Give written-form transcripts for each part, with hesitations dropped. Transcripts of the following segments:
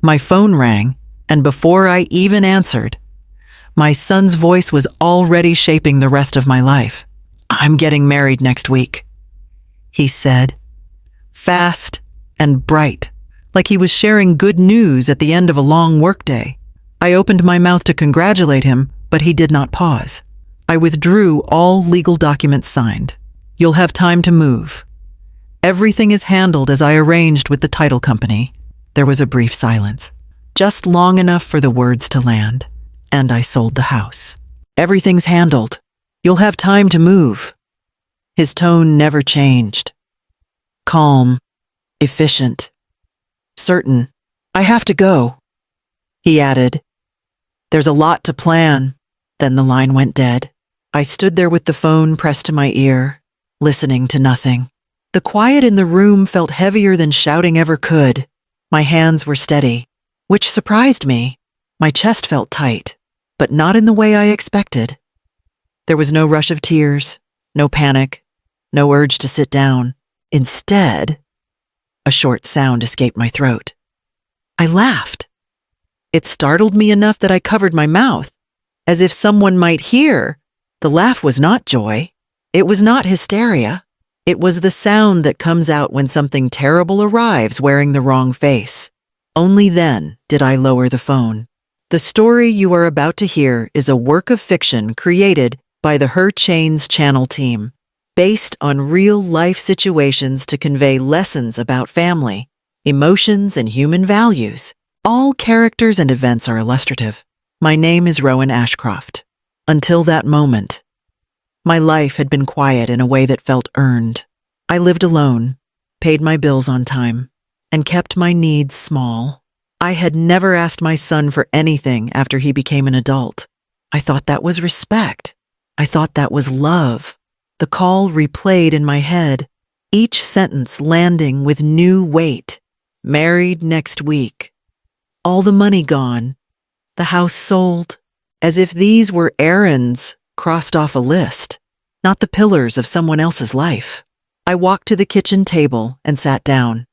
My phone rang, and before I even answered, my son's voice was already shaping the rest of my life. "I'm getting married next week," he said, fast and bright, like he was sharing good news at the end of a long workday. I opened my mouth to congratulate him, but he did not pause. I withdrew all legal documents signed. "You'll have time to move. Everything is handled as I arranged with the title company." There was a brief silence, just long enough for the words to land, and I sold the house. "Everything's handled. You'll have time to move." His tone never changed. Calm, efficient, certain. "I have to go," he added. "There's a lot to plan." Then the line went dead. I stood there with the phone pressed to my ear, listening to nothing. The quiet in the room felt heavier than shouting ever could. My hands were steady, which surprised me. My chest felt tight, but not in the way I expected. There was no rush of tears, no panic, no urge to sit down. Instead, a short sound escaped my throat. I laughed. It startled me enough that I covered my mouth, as if someone might hear. The laugh was not joy. It was not hysteria. It was the sound that comes out when something terrible arrives wearing the wrong face. Only then did I lower the phone. The story you are about to hear is a work of fiction created by the Her Chains Channel team, based on real-life situations to convey lessons about family, emotions, and human values. All characters and events are illustrative. My name is Rowan Ashcroft. Until that moment, my life had been quiet in a way that felt earned. I lived alone, paid my bills on time, and kept my needs small. I had never asked my son for anything after he became an adult. I thought that was respect. I thought that was love. The call replayed in my head, each sentence landing with new weight. Married next week. All the money gone. The house sold. As if these were errands crossed off a list, not the pillars of someone else's life. I walked to the kitchen table and sat down,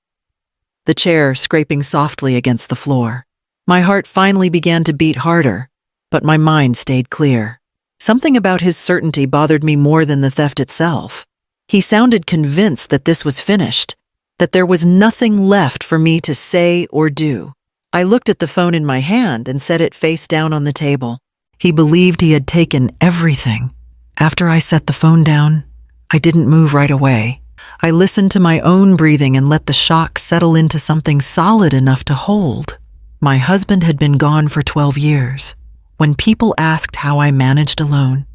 the chair scraping softly against the floor. My heart finally began to beat harder, but my mind stayed clear. Something about his certainty bothered me more than the theft itself. He sounded convinced that this was finished, that there was nothing left for me to say or do. I looked at the phone in my hand and set it face down on the table. He believed he had taken everything. After I set the phone down, I didn't move right away. I listened to my own breathing and let the shock settle into something solid enough to hold. My husband had been gone for 12 years. When people asked how I managed alone,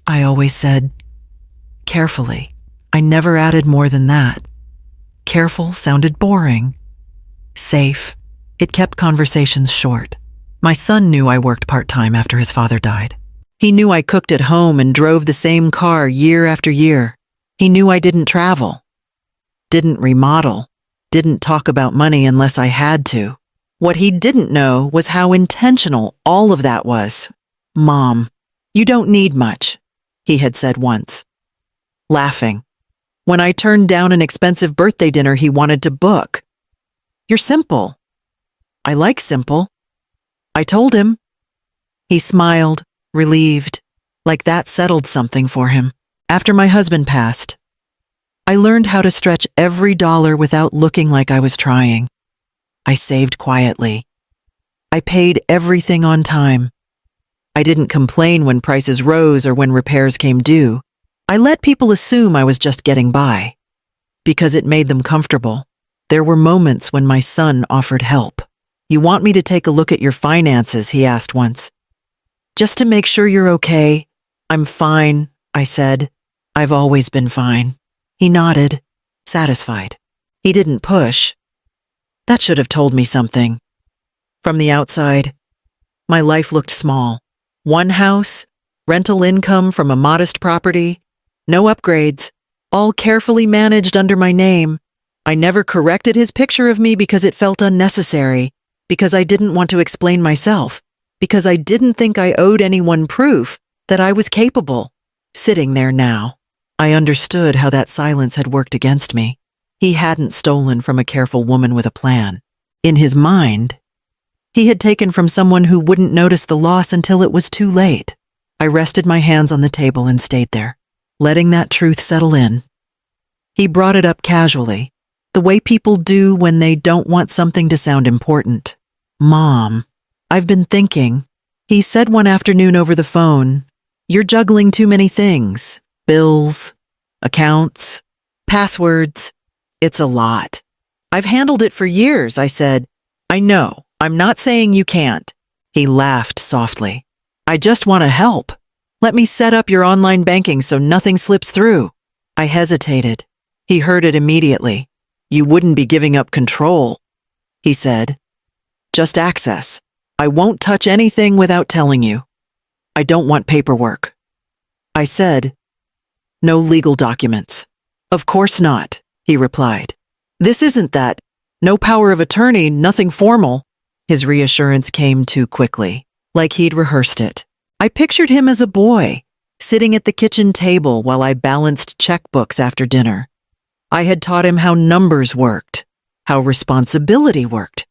I always said, carefully. I never added more than that. Careful sounded boring. Safe. It kept conversations short. My son knew I worked part-time after his father died. He knew I cooked at home and drove the same car year after year. He knew I didn't travel, didn't remodel, didn't talk about money unless I had to. What he didn't know was how intentional all of that was. "Mom, you don't need much," he had said once, laughing. When I turned down an expensive birthday dinner he wanted to book. "You're simple." "I like simple," I told him. He smiled, relieved, like that settled something for him. After my husband passed, I learned how to stretch every dollar without looking like I was trying. I saved quietly. I paid everything on time. I didn't complain when prices rose or when repairs came due. I let people assume I was just getting by, because it made them comfortable. There were moments when my son offered help. "You want me to take a look at your finances?" he asked once. "Just to make sure you're okay." "I'm fine," I said. "I've always been fine." He nodded, satisfied. He didn't push. That should have told me something. From the outside, my life looked small. One house, rental income from a modest property, no upgrades, all carefully managed under my name. I never corrected his picture of me because it felt unnecessary, because I didn't want to explain myself, because I didn't think I owed anyone proof that I was capable. Sitting there now, I understood how that silence had worked against me. He hadn't stolen from a careful woman with a plan. In his mind, he had taken from someone who wouldn't notice the loss until it was too late. I rested my hands on the table and stayed there, letting that truth settle in. He brought it up casually, the way people do when they don't want something to sound important. "Mom, I've been thinking," he said one afternoon over the phone. "You're juggling too many things. Bills, accounts, passwords. It's a lot." "I've handled it for years," I said. "I know. I'm not saying you can't." He laughed softly. "I just want to help. Let me set up your online banking so nothing slips through." I hesitated. He heard it immediately. "You wouldn't be giving up control," he said. "Just access. I won't touch anything without telling you. I don't want paperwork." I said, "No legal documents." "Of course not," he replied. "This isn't that. No power of attorney, nothing formal." His reassurance came too quickly, like he'd rehearsed it. I pictured him as a boy, sitting at the kitchen table while I balanced checkbooks after dinner. I had taught him how numbers worked, how responsibility worked.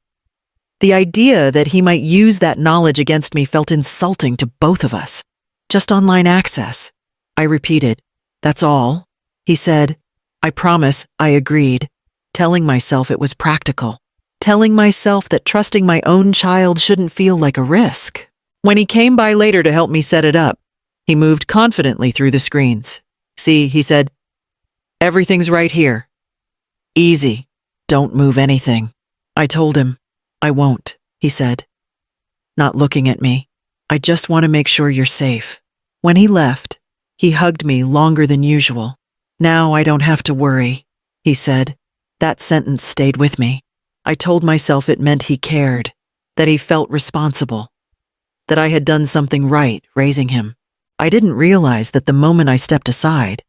The idea that he might use that knowledge against me felt insulting to both of us. "Just online access." I repeated. "That's all?" He said. "I promise," I agreed, telling myself it was practical, telling myself that trusting my own child shouldn't feel like a risk. When he came by later to help me set it up, he moved confidently through the screens. "See," he said, "everything's right here. Easy. Don't move anything." I told him. "I won't," he said, not looking at me. "I just want to make sure you're safe." When he left, he hugged me longer than usual. "Now I don't have to worry," he said. That sentence stayed with me. I told myself it meant he cared, that he felt responsible, that I had done something right raising him. I didn't realize that the moment I stepped aside,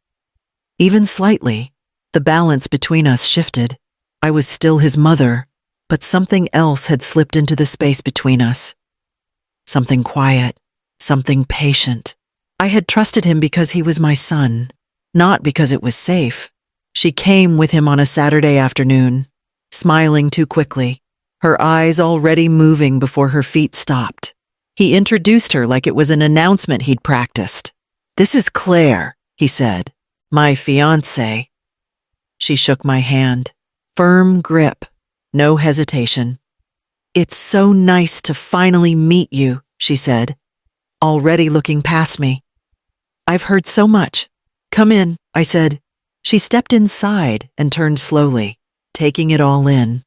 even slightly, the balance between us shifted. I was still his mother, but something else had slipped into the space between us. Something quiet, something patient. I had trusted him because he was my son, not because it was safe. She came with him on a Saturday afternoon, smiling too quickly, her eyes already moving before her feet stopped. He introduced her like it was an announcement he'd practiced. "This is Clare," he said, "my fiancée." She shook my hand. Firm grip, no hesitation. "It's so nice to finally meet you," she said, already looking past me. "I've heard so much." "Come in," I said. She stepped inside and turned slowly, taking it all in.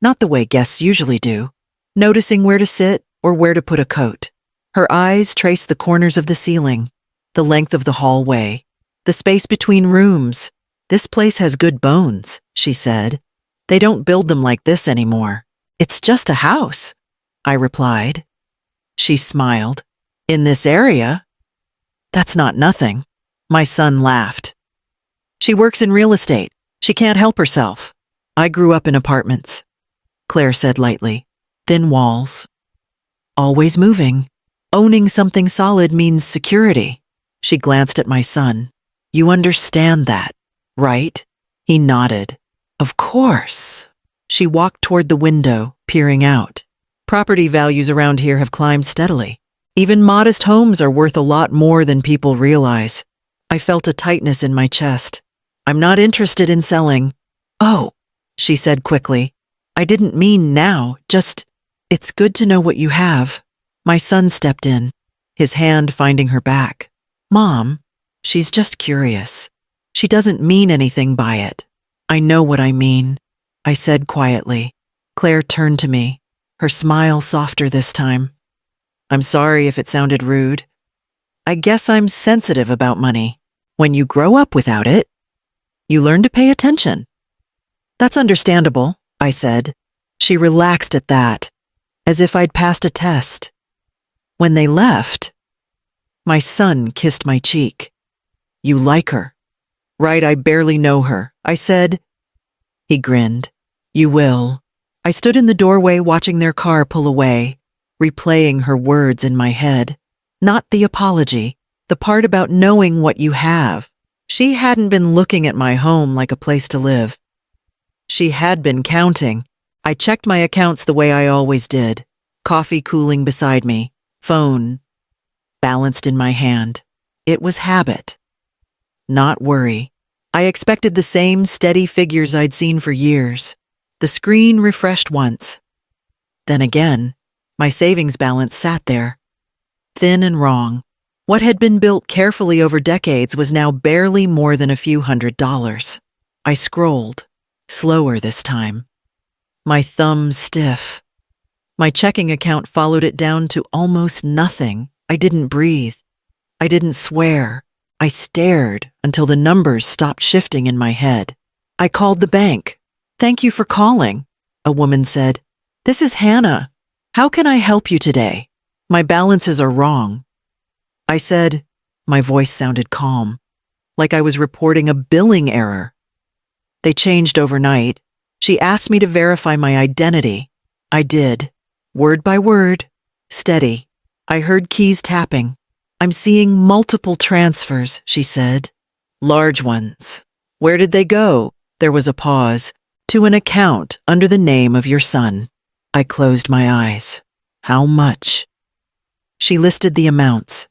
Not the way guests usually do, noticing where to sit or where to put a coat. Her eyes traced the corners of the ceiling, the length of the hallway, the space between rooms. "This place has good bones," she said. "They don't build them like this anymore. It's just a house," I replied. She smiled. "In this area? That's not nothing." My son laughed. "She works in real estate. She can't help herself." "I grew up in apartments," Claire said lightly. "Thin walls. Always moving. Owning something solid means security." She glanced at my son. "You understand that, right?" He nodded. "Of course." She walked toward the window, peering out. "Property values around here have climbed steadily. Even modest homes are worth a lot more than people realize." I felt a tightness in my chest. "I'm not interested in selling." "Oh," she said quickly. "I didn't mean now, just, it's good to know what you have." My son stepped in, his hand finding her back. "Mom, she's just curious. She doesn't mean anything by it." "I know what I mean," I said quietly. Claire turned to me, her smile softer this time. "I'm sorry if it sounded rude. I guess I'm sensitive about money. When you grow up without it, you learn to pay attention." "That's understandable," I said. She relaxed at that, as if I'd passed a test. When they left, my son kissed my cheek. "You like her?" "Right, I barely know her," I said. He grinned. "You will." I stood in the doorway watching their car pull away, replaying her words in my head. Not the apology, the part about knowing what you have. She hadn't been looking at my home like a place to live. She had been counting. I checked my accounts the way I always did. coffee cooling beside me, phone balanced in my hand. It was habit, not worry. I expected the same steady figures I'd seen for years. The screen refreshed once. Then again, my savings balance sat there, thin and wrong. What had been built carefully over decades was now barely more than a few $100s. I scrolled, slower this time, my thumb stiff. My checking account followed it down to almost nothing. I didn't breathe. I didn't swear. I stared until the numbers stopped shifting in my head. I called the bank. "Thank you for calling," a woman said. "This is Hannah. How can I help you today? My balances are wrong." I said, my voice sounded calm, like I was reporting a billing error. They changed overnight. She asked me to verify my identity. I did, word by word, steady. I heard keys tapping. "I'm seeing multiple transfers," she said. "Large ones. Where did they go?" There was a pause. "To an account under the name of your son." I closed my eyes. "How much?" She listed the amounts,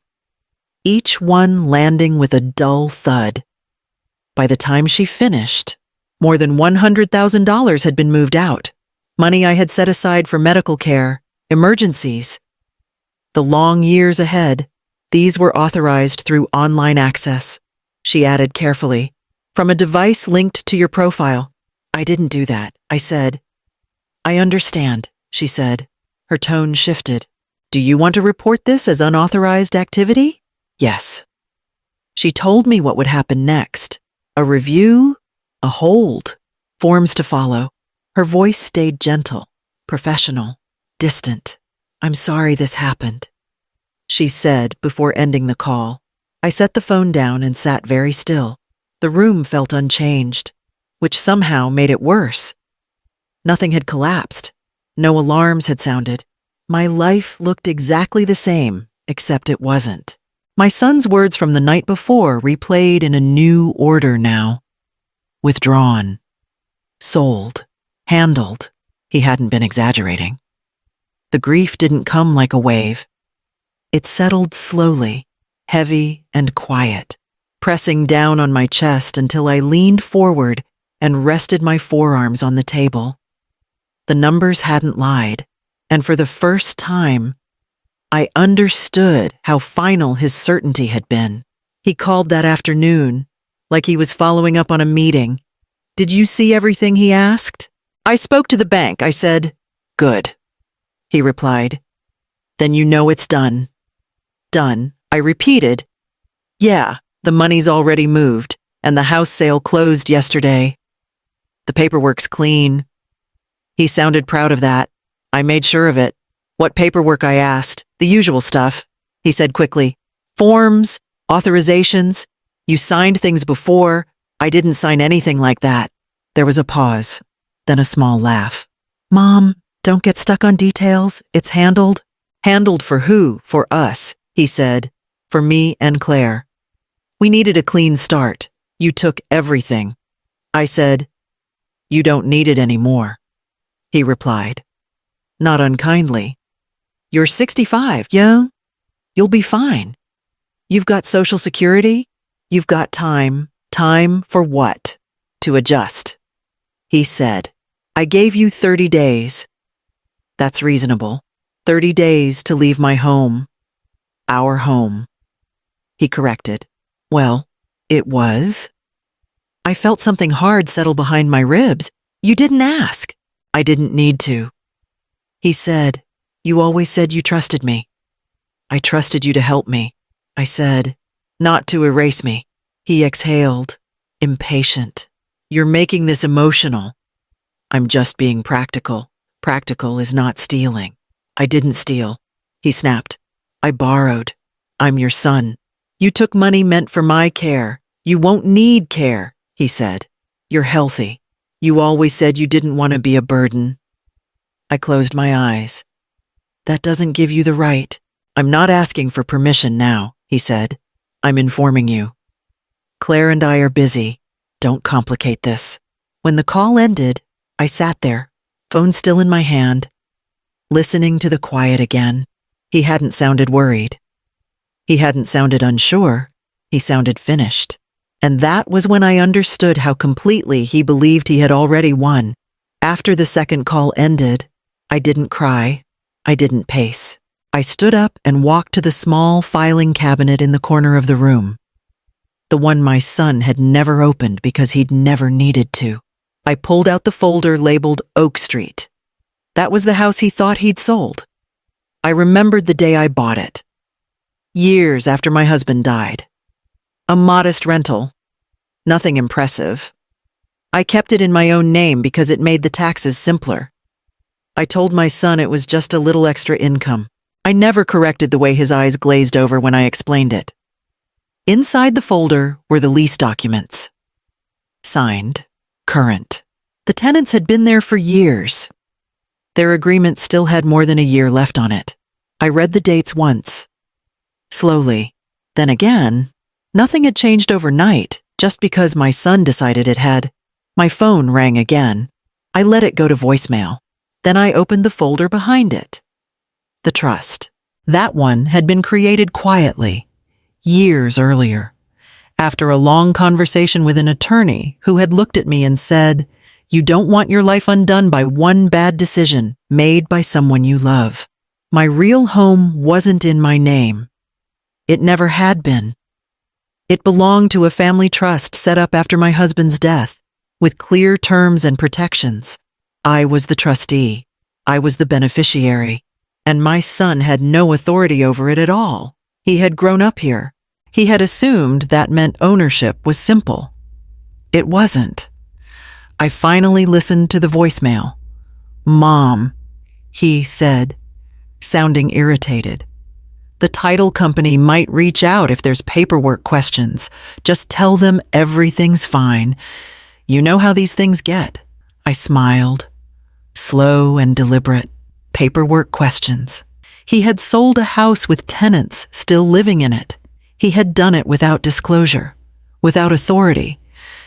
each one landing with a dull thud. By the time she finished, more than $100,000 had been moved out, money I had set aside for medical care, emergencies. The long years ahead, these were authorized through online access. She added carefully, "From a device linked to your profile." "I didn't do that," I said. "I understand," she said. Her tone shifted. "Do you want to report this as unauthorized activity?" "Yes." She told me what would happen next. A review, a hold, forms to follow. Her voice stayed gentle, professional, distant. "I'm sorry this happened," she said before ending the call. I set the phone down and sat very still. The room felt unchanged, which somehow made it worse. Nothing had collapsed. No alarms had sounded. My life looked exactly the same, except it wasn't. My son's words from the night before replayed in a new order now. Withdrawn. Sold. Handled. He hadn't been exaggerating. The grief didn't come like a wave. It settled slowly, heavy and quiet, pressing down on my chest until I leaned forward and rested my forearms on the table. The numbers hadn't lied, and for the first time, I understood how final his certainty had been. He called that afternoon, like he was following up on a meeting. "Did you see everything?" he asked. "I spoke to the bank," I said. "Good," he replied. "Then you know it's done." "Done," I repeated. "Yeah, the money's already moved, and the house sale closed yesterday. The paperwork's clean." He sounded proud of that. I made sure of it. "What paperwork?" I asked. "The usual stuff," he said quickly. "Forms, authorizations. You signed things before. I didn't sign anything like that." There was a pause, then a small laugh. "Mom, don't get stuck on details. It's handled." "Handled for who? For us," he said. "For me and Claire. We needed a clean start. You took everything." I said, "You don't need it anymore," he replied. Not unkindly. "You're 65, yeah? You'll be fine. You've got Social Security. You've got time. Time for what? To adjust." He said, "I gave you 30 days. That's reasonable. 30 days to leave my home. Our home." He corrected. "Well, it was." I felt something hard settle behind my ribs. "You didn't ask." "I didn't need to." He said, "You always said you trusted me." "I trusted you to help me," I said, "not to erase me." He exhaled, impatient. "You're making this emotional." "I'm just being practical. Practical is not stealing." "I didn't steal," he snapped. "I borrowed. I'm your son. You took money meant for my care. You won't need care," he said. "You're healthy. You always said you didn't want to be a burden." I closed my eyes. "That doesn't give you the right." "I'm not asking for permission now," he said. "I'm informing you. Claire and I are busy. Don't complicate this." When the call ended, I sat there, phone still in my hand. listening to the quiet again. He hadn't sounded worried. He hadn't sounded unsure. He sounded finished. And that was when I understood how completely he believed he had already won. After the second call ended, I didn't cry. I didn't pace. I stood up and walked to the small filing cabinet in the corner of the room. The one my son had never opened because he'd never needed to. I pulled out the folder labeled Oak Street. That was the house he thought he'd sold. I remembered the day I bought it. Years after my husband died. A modest rental. Nothing impressive. I kept it in my own name because it made the taxes simpler. I told my son it was just a little extra income. I never corrected the way his eyes glazed over when I explained it. Inside the folder were the lease documents. Signed. Current. The tenants had been there for years. Their agreement still had more than a year left on it. I read the dates once. Slowly. Then again, nothing had changed overnight just because my son decided it had. My phone rang again. I let it go to voicemail. Then I opened the folder behind it. The trust. That one had been created quietly, years earlier, after a long conversation with an attorney who had looked at me and said, "You don't want your life undone by one bad decision made by someone you love." My real home wasn't in my name. It never had been. It belonged to a family trust set up after my husband's death, with clear terms and protections. I was the trustee. I was the beneficiary. And my son had no authority over it at all. He had grown up here. He had assumed that meant ownership was simple. It wasn't. I finally listened to the voicemail. "Mom," he said, sounding irritated. "The title company might reach out if there's paperwork questions. Just tell them everything's fine. You know how these things get." I smiled. Slow and deliberate. Paperwork questions. He had sold a house with tenants still living in it. He had done it without disclosure, without authority,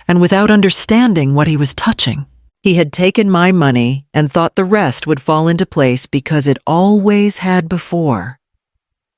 and without understanding what he was touching. He had taken my money and thought the rest would fall into place because it always had before.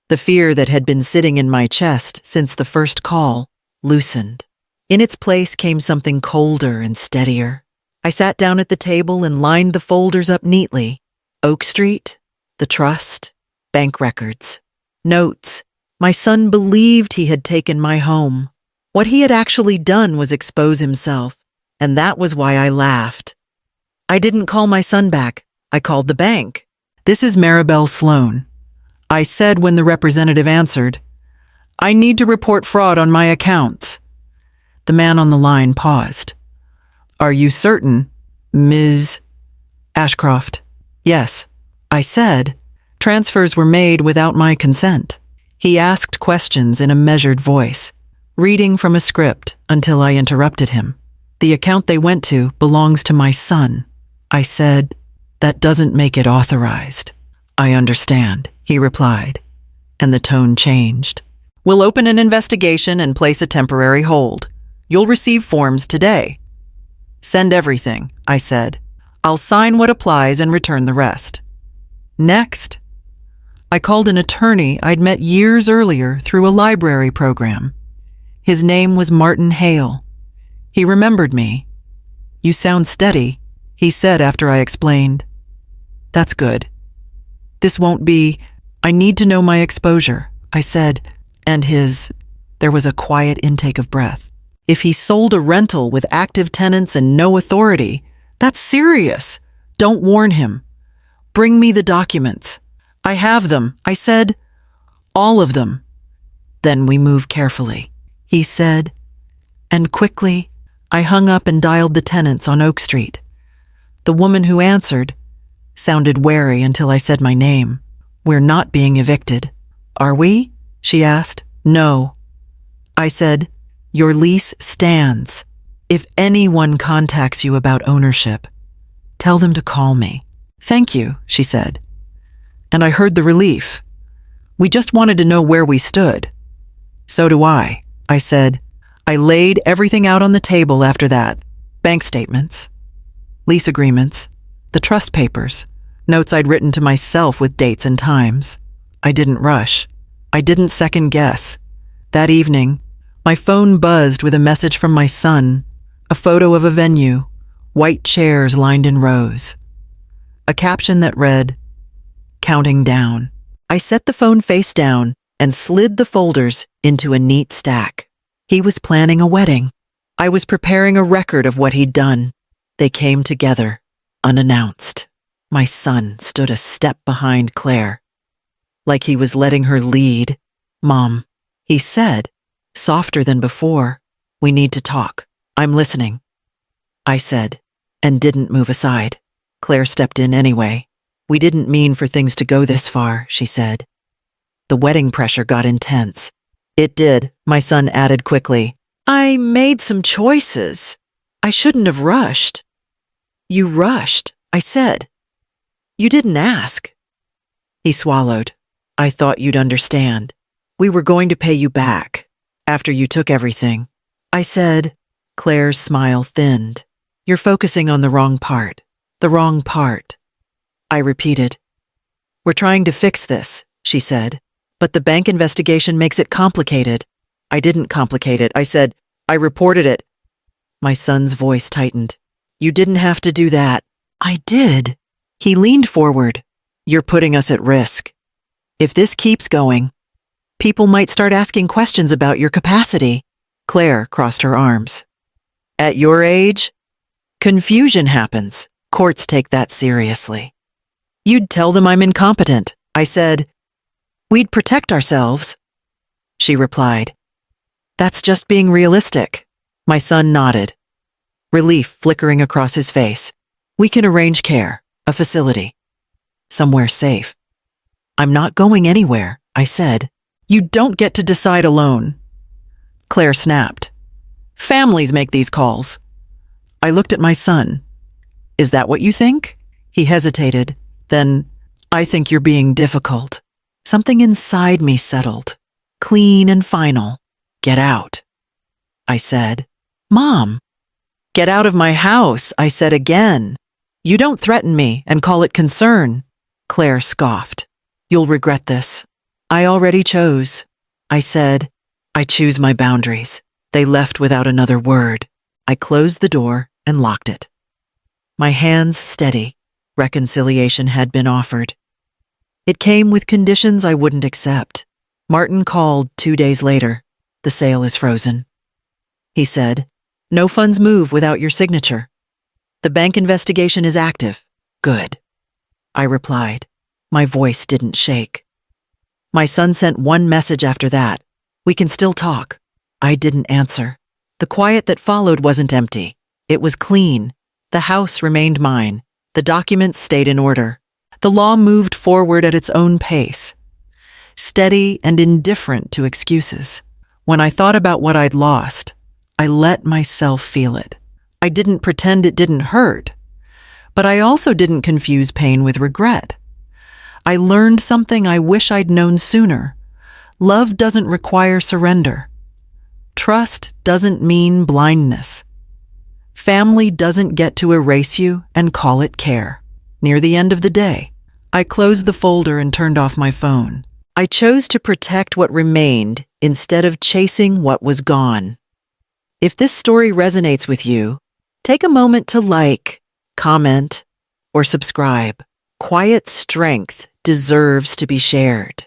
The fear that had been sitting in my chest since the first call loosened. In its place came something colder and steadier. I sat down at the table and lined the folders up neatly. Oak Street, the trust, bank records, notes. My son believed he had taken my home. What he had actually done was expose himself, and that was why I laughed. I didn't call my son back. I called the bank. "This is Maribel Sloan," I said when the representative answered. "I need to report fraud on my accounts." The man on the line paused. "Are you certain, Ms. Ashcroft?" "Yes," I said. Transfers were made without my consent. He asked questions in a measured voice, reading from a script until I interrupted him. "The account they went to belongs to my son." I said, "That doesn't make it authorized." "I understand," he replied, and the tone changed. "We'll open an investigation and place a temporary hold. You'll receive forms today." "Send everything," I said. "I'll sign what applies and return the rest." Next, I called an attorney I'd met years earlier through a library program. His name was Martin Hale. He remembered me. "You sound steady," he said after I explained. "That's good. This won't be, I need to know my exposure," I said, and there was a quiet intake of breath. "If he sold a rental with active tenants and no authority, that's serious. Don't warn him. Bring me the documents." "I have them," I said. "All of them." "Then we move carefully," he said. And quickly, I hung up and dialed the tenants on Oak Street. The woman who answered sounded wary until I said my name. "We're not being evicted." "Are we?" she asked. "No." I said, "Your lease stands. If anyone contacts you about ownership, tell them to call me." "Thank you," she said. And I heard the relief. "We just wanted to know where we stood." "So do I said. I laid everything out on the table after that. Bank statements, lease agreements, the trust papers, Notes I'd written to myself with dates and times. I didn't rush. I didn't second guess. That evening, my phone buzzed with a message from my son, a photo of a venue, white chairs lined in rows. A caption that read, "Counting down." I set the phone face down and slid the folders into a neat stack. He was planning a wedding. I was preparing a record of what he'd done. They came together, unannounced. My son stood a step behind Claire, like he was letting her lead. "Mom," he said, softer than before, "we need to talk. I'm listening," I said, and didn't move aside. Claire stepped in anyway. "We didn't mean for things to go this far," she said. The wedding pressure got intense. "It did," my son added quickly. "I made some choices. I shouldn't have rushed." "You rushed," I said. "You didn't ask." He swallowed. "I thought you'd understand. We were going to pay you back after you took everything." I said. Claire's smile thinned. "You're focusing on the wrong part. The wrong part." I repeated. "We're trying to fix this," she said. "But the bank investigation makes it complicated." "I didn't complicate it," I said. "I reported it." My son's voice tightened. "You didn't have to do that." "I did." He leaned forward. "You're putting us at risk. If this keeps going, people might start asking questions about your capacity." Claire crossed her arms. "At your age, confusion happens. Courts take that seriously." "You'd tell them I'm incompetent," I said. "We'd protect ourselves," she replied. "That's just being realistic." My son nodded, relief flickering across his face. "We can arrange care, a facility, somewhere safe." "I'm not going anywhere," I said. "You don't get to decide alone." Claire snapped. "Families make these calls." I looked at my son. "Is that what you think?" He hesitated. Then, "I think you're being difficult." Something inside me settled, clean and final. "Get out," I said. "Mom." "Get out of my house," I said again. "You don't threaten me and call it concern." Claire scoffed. "You'll regret this." "I already chose," I said. "I choose my boundaries." They left without another word. I closed the door and locked it. My hands steady. Reconciliation had been offered. It came with conditions I wouldn't accept. Martin called 2 days later. "The sale is frozen," he said. "No funds move without your signature. The bank investigation is active." "Good," I replied. My voice didn't shake. My son sent one message after that. "We can still talk." I didn't answer. The quiet that followed wasn't empty. It was clean. The house remained mine. The documents stayed in order. The law moved forward at its own pace, steady and indifferent to excuses. When I thought about what I'd lost, I let myself feel it. I didn't pretend it didn't hurt, but I also didn't confuse pain with regret. I learned something I wish I'd known sooner. Love doesn't require surrender. Trust doesn't mean blindness. Family doesn't get to erase you and call it care. Near the end of the day, I closed the folder and turned off my phone. I chose to protect what remained instead of chasing what was gone. If this story resonates with you, take a moment to like, comment, or subscribe. Quiet strength deserves to be shared.